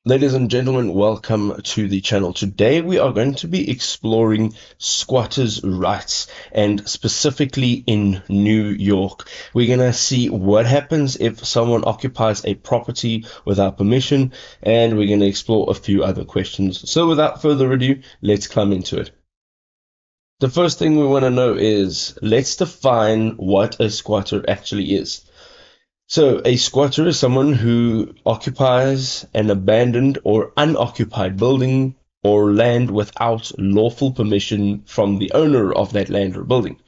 Ladies and gentlemen, welcome to the channel. Today we are going to be exploring squatters' rights, and specifically in New York. We're going to see what happens if someone occupies a property without permission, and we're going to explore a few other questions. So without further ado, let's climb into it. The first thing we want to know is, let's define what a squatter actually is. So, a squatter is someone who occupies an abandoned or unoccupied building or land without lawful permission from the owner of that land or building.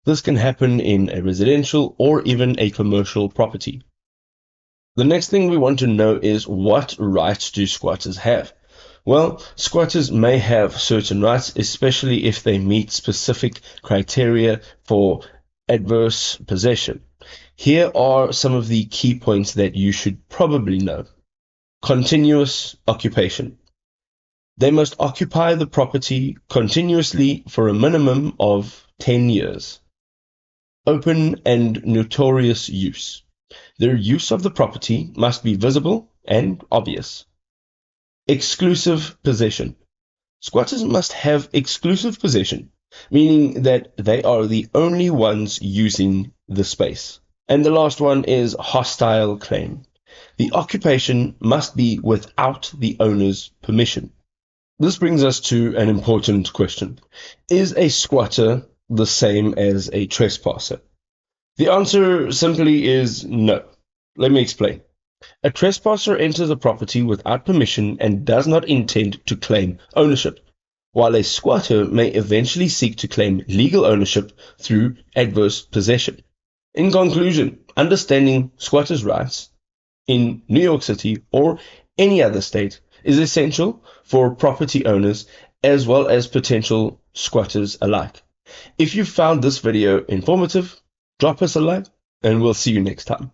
This can happen in a residential or even a commercial property. The next thing we want to know is, what rights do squatters have? Well, squatters may have certain rights, especially if they meet specific criteria for adverse possession. Here are some of the key points that you should probably know. Continuous occupation. They must occupy the property continuously for a minimum of 10 years. Open and notorious use. Their use of the property must be visible and obvious. Exclusive possession. Squatters must have exclusive possession, meaning that they are the only ones using the space. And the last one is hostile claim. The occupation must be without the owner's permission. This brings us to an important question. Is a squatter the same as a trespasser? The answer simply is no. Let me explain. A trespasser enters a property without permission and does not intend to claim ownership, while a squatter may eventually seek to claim legal ownership through adverse possession. In conclusion, understanding squatters' rights in New York City or any other state is essential for property owners as well as potential squatters alike. If you found this video informative, drop us a like and we'll see you next time.